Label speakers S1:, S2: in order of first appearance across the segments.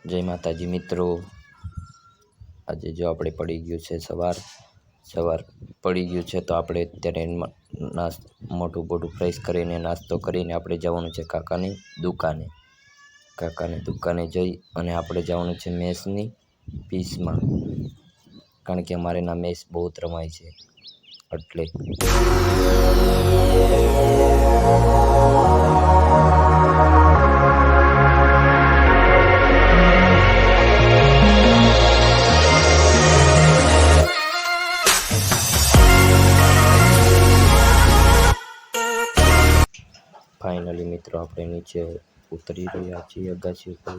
S1: જય માતાજી મિત્રો, આજે જો આપણે પડી ગયું છે સવાર પડી ગયું છે તો આપણે અત્યારે મોટું ફ્રેશ કરીને નાસ્તો કરીને આપણે જવાનું છે કાકાની દુકાને જઈ અને આપણે જવાનું છે મેચની પીચમાં, કારણ કે અમારે ના મેચ બહુ રમાય છે એટલે ફાઇનલી મિત્રો આપણે નીચે ઉતરી રહ્યા છીએ અગાસી ઉપર.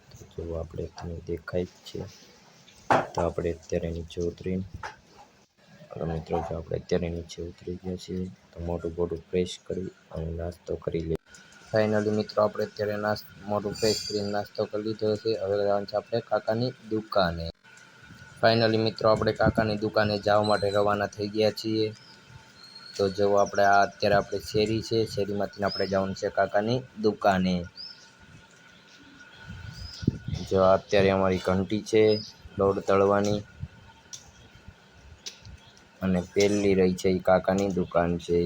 S1: તો જો આપણે તમને દેખાય જ છે. તો આપણે અત્યારે નીચે ઉતરીને મિત્રો જો આપણે અત્યારે નીચે ઉતરી ગયા છીએ તો મોટું ફ્રેશ કરી અને નાસ્તો કરી લઈએ. ફાઇનલી મિત્રો આપણે અત્યારે મોટું ફ્રેશ કરીને નાસ્તો કરી લીધો છે. હવે જવાનું છે આપણે કાકાની દુકાને. ફાઇનલી મિત્રો આપણે કાકાની દુકાને જવા માટે રવાના થઈ ગયા છીએ. તો જો આપણે અત્યારે આપણે શેરી છે, શેરીમાંથી આપણે જવાનું છે કાકાની દુકાને. જો અત્યારે અમારી ઘંટી છે લોડ તળવાની, અને પહેલી રહી છે એ કાકાની દુકાન છે.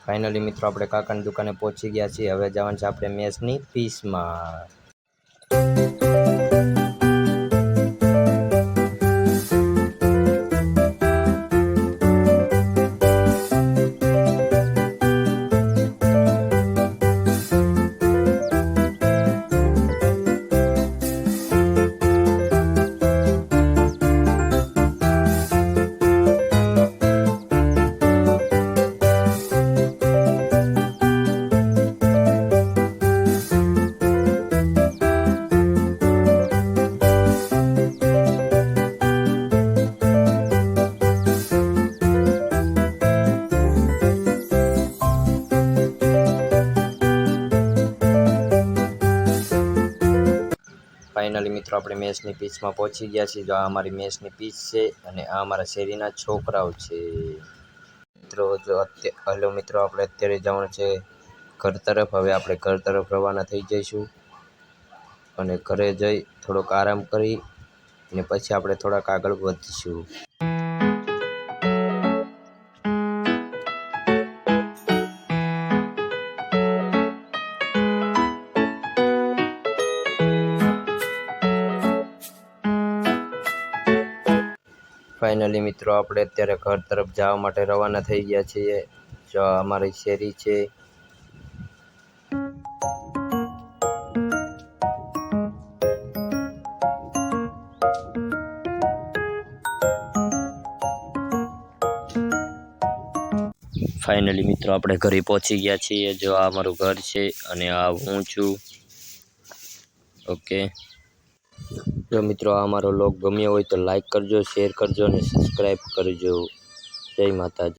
S1: ફાઇનલી મિત્રો આપણે કાકાની દુકાને પહોંચી ગયા છીએ. હવે જવાનું છે આપણે મેચની પીચમાં. ફાઇનલી મિત્રો આપણે મેચની પીચમાં પહોંચી ગયા છીએ. જો આ અમારી મેચની પીચ છે અને આ અમારા શેરીના છોકરાઓ છે. મિત્રો આપણે અત્યારે જવાનું છે ઘર તરફ. હવે આપણે ઘર તરફ રવાના થઈ જઈશું અને ઘરે જઈ થોડોક આરામ કરી અને પછી આપણે થોડાક આગળ વધીશું. ફાઇનલી મિત્રો આપણે અત્યારે ઘર તરફ જવા માટે રવાના થઈ ગયા છીએ. જો અમારી શેરી છે. ફાઇનલી મિત્રો આપણે ઘરે પહોંચી ગયા છીએ. જો આ અમારું ઘર છે અને આ હું છું. ઓકે, જો મિત્રો આ અમારો વ્લોગ ગમ્યો હોય તો લાઈક કરજો, શેર કરજો અને સબસ્ક્રાઈબ કરજો. જય માતાજી.